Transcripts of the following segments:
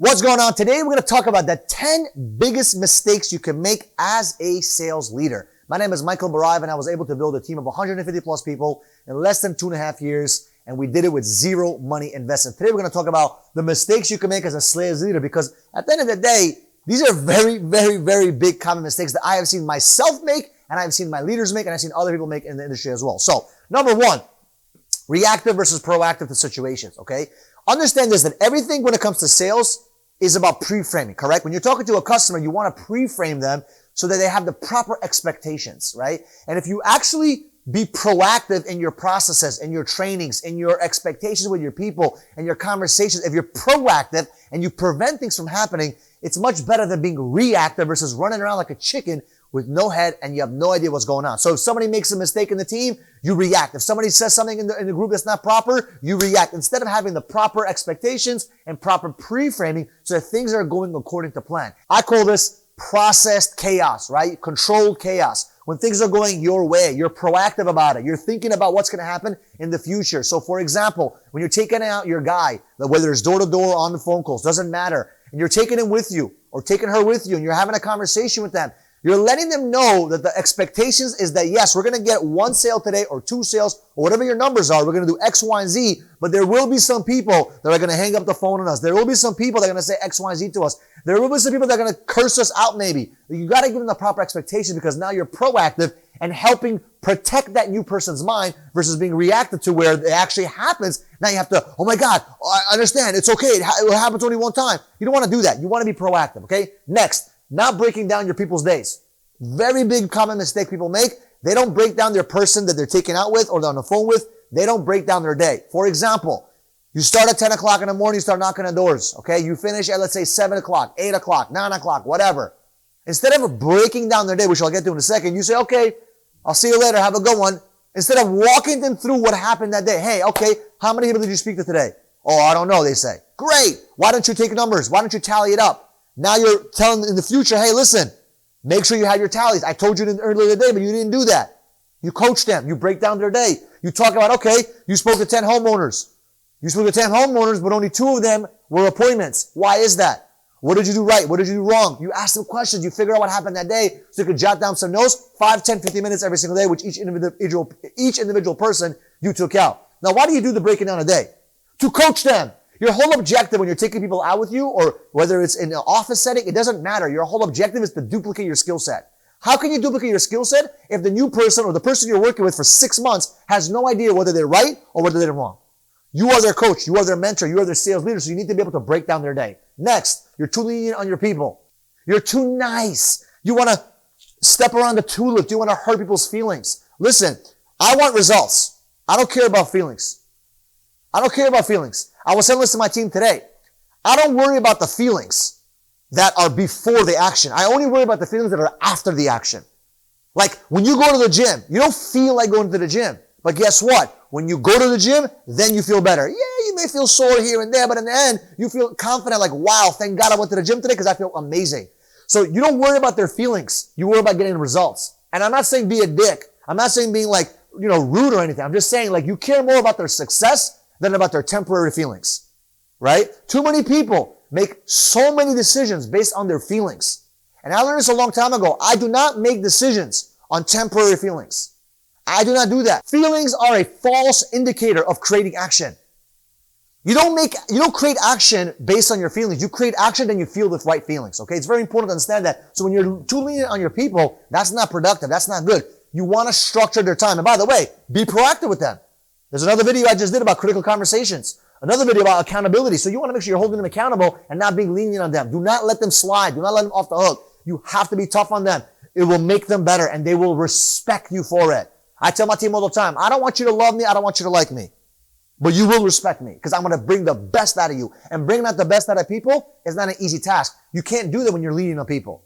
What's going on? Today, we're going to talk about the 10 biggest mistakes you can make as a sales leader. My name is Michael Barayev, and I was able to build a team of 150 plus people in less than 2.5 years, and we did it with zero money investment. Today, we're going to talk about the mistakes you can make as a sales leader, because at the end of the day, these are very, very, very big common mistakes that I have seen myself make, and I've seen my leaders make, and I've seen other people make in the industry as well. So, number one, reactive versus proactive to situations, okay? Understand this, that everything when it comes to sales is about pre-framing, correct? When you're talking to a customer, you want to pre-frame them so that they have the proper expectations, right? And if you actually be proactive in your processes, in your trainings, in your expectations with your people, and your conversations, if you're proactive and you prevent things from happening, it's much better than being reactive versus running around like a chicken with no head and you have no idea what's going on. So if somebody makes a mistake in the team, you react. If somebody says something in the group that's not proper, you react. Instead of having the proper expectations and proper pre-framing so that things are going according to plan. I call this processed chaos, right? Controlled chaos. When things are going your way, you're proactive about it. You're thinking about what's going to happen in the future. So for example, when you're taking out your guy, whether it's door to door or on the phone calls, doesn't matter, and you're taking him with you or taking her with you and you're having a conversation with them, you're letting them know that the expectations is that, yes, we're going to get one sale today or two sales or whatever your numbers are. We're going to do X, Y, and Z, but there will be some people that are going to hang up the phone on us. There will be some people that are going to say X, Y, and Z to us. There will be some people that are going to curse us out maybe. You got to give them the proper expectation, because now you're proactive and helping protect that new person's mind versus being reactive to where it actually happens. Now you have to, oh my God, I understand. It's okay. It happens only one time. You don't want to do that. You want to be proactive, okay? Next. Not breaking down your people's days. Very big common mistake people make. They don't break down their person that they're taking out with or they're on the phone with. They don't break down their day. For example, you start at 10 o'clock in the morning, you start knocking on doors, okay? You finish at, let's say, 7 o'clock, 8 o'clock, 9 o'clock, whatever. Instead of breaking down their day, which I'll get to in a second, you say, okay, I'll see you later, have a good one. Instead of walking them through what happened that day. Hey, okay, how many people did you speak to today? Oh, I don't know, they say. Great. Why don't you take numbers? Why don't you tally it up? Now you're telling them in the future, hey, listen, make sure you have your tallies. I told you earlier today, but you didn't do that. You coach them. You break down their day. You talk about, okay, you spoke to 10 homeowners. You spoke to 10 homeowners, but only 2 of them were appointments. Why is that? What did you do right? What did you do wrong? You ask them questions. You figure out what happened that day so you can jot down some notes, 5, 10, 15 minutes every single day, which each individual person you took out. Now, why do you do the breaking down a day? To coach them. Your whole objective when you're taking people out with you, or whether it's in an office setting, it doesn't matter. Your whole objective is to duplicate your skill set. How can you duplicate your skill set if the new person or the person you're working with for 6 months has no idea whether they're right or whether they're wrong? You are their coach. You are their mentor. You are their sales leader. So you need to be able to break down their day. Next, you're too lenient on your people. You're too nice. You want to step around the tulip. You want to hurt people's feelings. Listen, I want results. I don't care about feelings. I don't care about feelings. I was saying this to my team today. I don't worry about the feelings that are before the action. I only worry about the feelings that are after the action. Like when you go to the gym, you don't feel like going to the gym. But guess what? When you go to the gym, then you feel better. Yeah, you may feel sore here and there, but in the end, you feel confident like, wow, thank God I went to the gym today because I feel amazing. So you don't worry about their feelings. You worry about getting results. And I'm not saying be a dick. I'm not saying being like, rude or anything. I'm just saying like you care more about their success than about their temporary feelings, right? Too many people make so many decisions based on their feelings. And I learned this a long time ago. I do not make decisions on temporary feelings. I do not do that. Feelings are a false indicator of creating action. You don't create action based on your feelings. You create action, then you feel the right feelings, okay? It's very important to understand that. So when you're too lenient on your people, that's not productive. That's not good. You want to structure their time. And by the way, be proactive with them. There's another video I just did about critical conversations. Another video about accountability. So you want to make sure you're holding them accountable and not being lenient on them. Do not let them slide. Do not let them off the hook. You have to be tough on them. It will make them better and they will respect you for it. I tell my team all the time, I don't want you to love me. I don't want you to like me. But you will respect me because I'm going to bring the best out of you. And bringing out the best out of people is not an easy task. You can't do that when you're leading on people.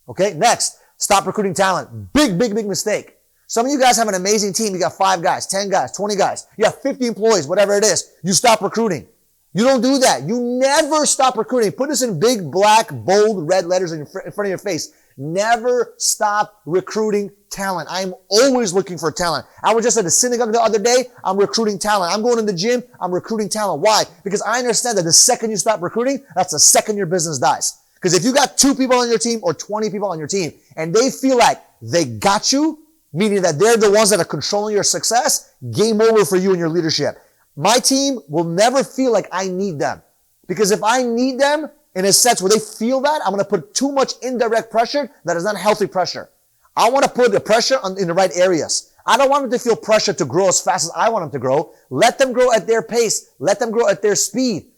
Okay? Next, stop recruiting talent. Big mistake. Some of you guys have an amazing team. You got 5 guys, 10 guys, 20 guys. You have 50 employees, whatever it is. You stop recruiting. You don't do that. You never stop recruiting. Put this in big, black, bold, red letters in front of your face. Never stop recruiting talent. I'm always looking for talent. I was just at the synagogue the other day. I'm recruiting talent. I'm going to the gym. I'm recruiting talent. Why? Because I understand that the second you stop recruiting, that's the second your business dies. Because if you got 2 people on your team or 20 people on your team and they feel like they got you, meaning that they're the ones that are controlling your success, game over for you and your leadership. My team will never feel like I need them. Because if I need them in a sense where they feel that, I'm going to put too much indirect pressure that is not healthy pressure. I want to put the pressure in the right areas. I don't want them to feel pressure to grow as fast as I want them to grow. Let them grow at their pace. Let them grow at their speed.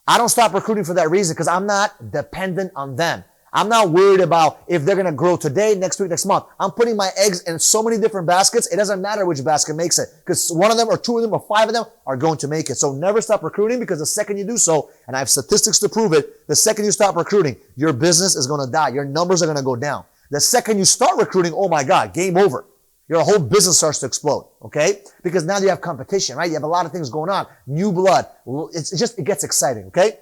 I don't stop recruiting for that reason because I'm not dependent on them. I'm not worried about if they're going to grow today, next week, next month. I'm putting my eggs in so many different baskets. It doesn't matter which basket makes it because one of them or 2 of them or 5 of them are going to make it. So never stop recruiting because the second you do so, and I have statistics to prove it, the second you stop recruiting, your business is going to die. Your numbers are going to go down. The second you start recruiting, oh my God, game over. Your whole business starts to explode, okay? Because now you have competition, right? You have a lot of things going on. New blood. It gets exciting, okay?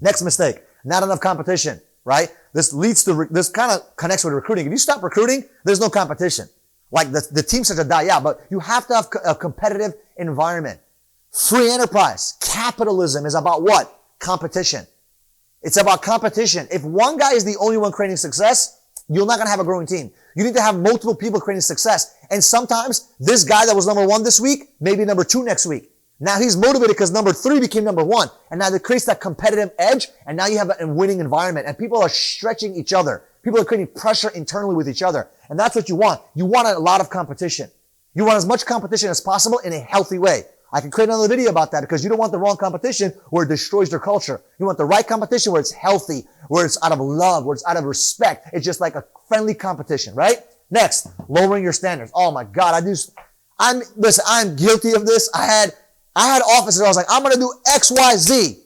Next mistake, not enough competition, right? This kind of connects with recruiting. If you stop recruiting, there's no competition. Like the team starts to die, yeah, but you have to have a competitive environment. Free enterprise, capitalism is about what? Competition. It's about competition. If one guy is the only one creating success, you're not going to have a growing team. You need to have multiple people creating success. And sometimes this guy that was number 1 this week may be number 2 next week. Now he's motivated because number 3 became number 1. And now it creates that competitive edge. And now you have a winning environment. And people are stretching each other. People are creating pressure internally with each other. And that's what you want. You want a lot of competition. You want as much competition as possible in a healthy way. I can create another video about that because you don't want the wrong competition where it destroys your culture. You want the right competition where it's healthy, where it's out of love, where it's out of respect. It's just like a friendly competition, right? Next, lowering your standards. Oh my God, listen, I'm guilty of this. I had offices where I was like, I'm going to do X, Y, Z.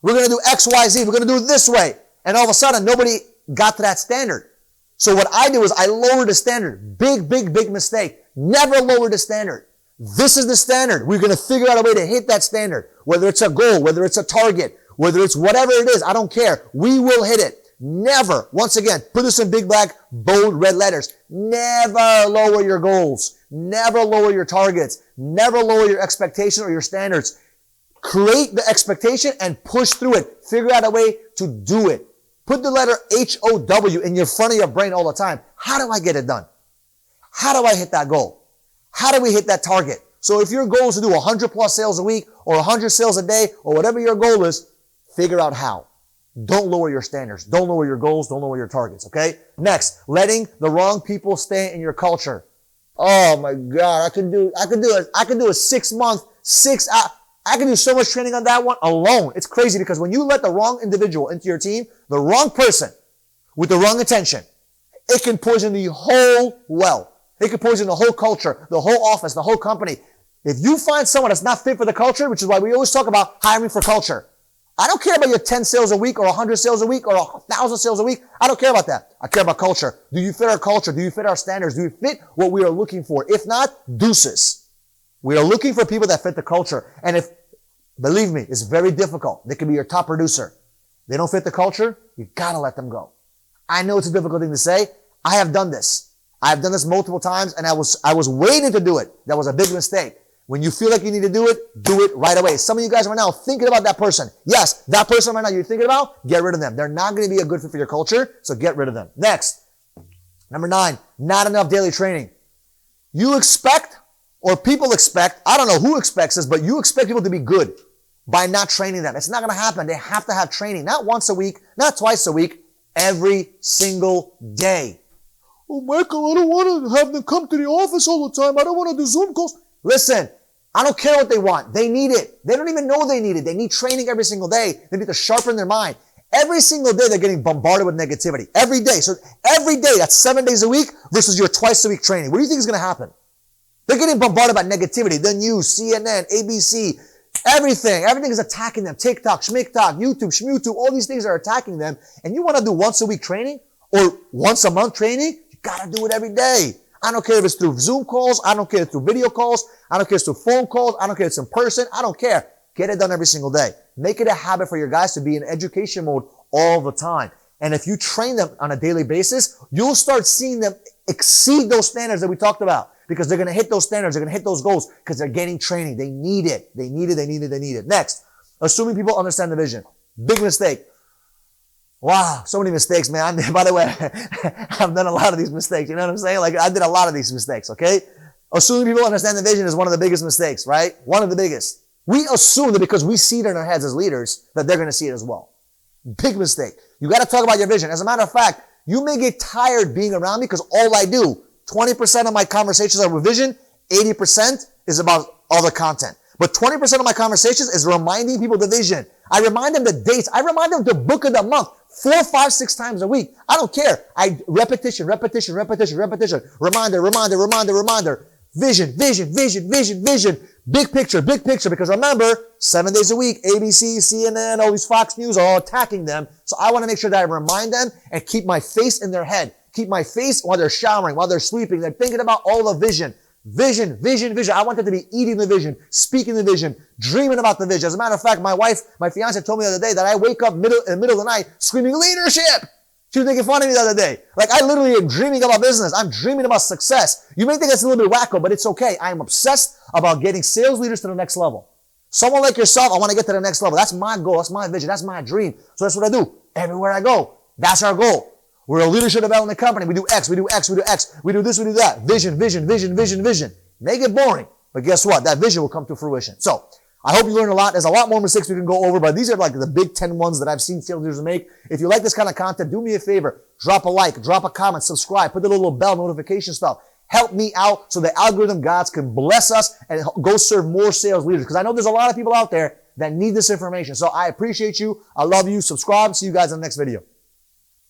We're going to do X, Y, Z. We're going to do it this way. And all of a sudden, nobody got to that standard. So what I did was I lowered the standard. Big mistake. Never lower the standard. This is the standard. We're going to figure out a way to hit that standard. Whether it's a goal, whether it's a target, whether it's whatever it is, I don't care. We will hit it. Never, once again, put this in big black, bold red letters. Never lower your goals. Never lower your targets. Never lower your expectation or your standards. Create the expectation and push through it. Figure out a way to do it. Put the letter H-O-W in your front of your brain all the time. How do I get it done? How do I hit that goal? How do we hit that target? So if your goal is to do 100 plus sales a week or 100 sales a day or whatever your goal is, figure out how. Don't lower your standards. Don't lower your goals. Don't lower your targets. Okay. Next, letting the wrong people stay in your culture. Oh my God. I can do a 6 month, I can do so much training on that one alone. It's crazy because when you let the wrong individual into your team, the wrong person with the wrong intention, it can poison the whole well. It can poison the whole culture, the whole office, the whole company. If you find someone that's not fit for the culture, which is why we always talk about hiring for culture. I don't care about your 10 sales a week or 100 sales a week or 1,000 sales a week. I don't care about that. I care about culture. Do you fit our culture? Do you fit our standards? Do you fit what we are looking for? If not, deuces. We are looking for people that fit the culture. And believe me, it's very difficult. They can be your top producer. They don't fit the culture. You gotta let them go. I know it's a difficult thing to say. I have done this. I've done this multiple times and I was waiting to do it. That was a big mistake. When you feel like you need to do it right away. Some of you guys right now are thinking about that person. Yes, that person right now you're thinking about, get rid of them. They're not going to be a good fit for your culture, so get rid of them. Next, number 9, not enough daily training. You expect, or people expect, I don't know who expects this, but you expect people to be good by not training them. It's not going to happen. They have to have training, not once a week, not twice a week, every single day. Oh, Michael, I don't want to have them come to the office all the time. I don't want to do Zoom calls. Listen, I don't care what they want. They need it. They don't even know they need it. They need training every single day. They need to sharpen their mind. Every single day, they're getting bombarded with negativity. Every day. So every day, that's 7 days a week versus your twice a week training. What do you think is going to happen? They're getting bombarded by negativity. The news, CNN, ABC, everything. Everything is attacking them. TikTok, Schmicktalk, YouTube, Schmutube, all these things are attacking them. And you want to do once a week training or once a month training? You got to do it every day. I don't care if it's through Zoom calls. I don't care if it's through video calls. I don't care if it's through phone calls. I don't care if it's in person. I don't care. Get it done every single day. Make it a habit for your guys to be in education mode all the time. And if you train them on a daily basis, you'll start seeing them exceed those standards that we talked about, because they're going to hit those standards. They're going to hit those goals because they're getting training. They need it. They need it. They need it. They need it. Next, assuming people understand the vision. Big mistake. Wow, so many mistakes, man. By the way, I've done a lot of these mistakes. You know what I'm saying? Like, I did a lot of these mistakes, okay? Assuming people understand the vision is one of the biggest mistakes, right? One of the biggest. We assume that because we see it in our heads as leaders, that they're going to see it as well. Big mistake. You got to talk about your vision. As a matter of fact, you may get tired being around me because all I do, 20% of my conversations are with vision, 80% is about other content. But 20% of my conversations is reminding people the vision. I remind them the dates. I remind them the book of the month 4, 5, 6 times a week. I don't care. Repetition. Reminder. Vision. Big picture. Because remember, 7 days a week, ABC, CNN, all these Fox News are all attacking them. So I want to make sure that I remind them and keep my face in their head. Keep my face while they're showering, while they're sleeping. They're thinking about all the vision. Vision. I want them to be eating the vision, speaking the vision, dreaming about the vision. As a matter of fact, my fiance told me the other day that I wake up in the middle of the night screaming leadership. She was making fun of me the other day. Like, I literally am dreaming about business. I'm dreaming about success. You may think that's a little bit wacko, but it's okay. I am obsessed about getting sales leaders to the next level. Someone like yourself, I want to get to the next level. That's my goal. That's my vision. That's my dream. So that's what I do. Everywhere I go, that's our goal. We're a leadership development company. We do X. We do this. We do that. Vision. Make it boring. But guess what? That vision will come to fruition. So I hope you learned a lot. There's a lot more mistakes we can go over, but these are like the big 10 ones that I've seen sales leaders make. If you like this kind of content, do me a favor. Drop a like, drop a comment, subscribe, put the little bell notification stuff. Help me out so the algorithm gods can bless us and go serve more sales leaders. Because I know there's a lot of people out there that need this information. So I appreciate you. I love you. Subscribe. See you guys in the next video.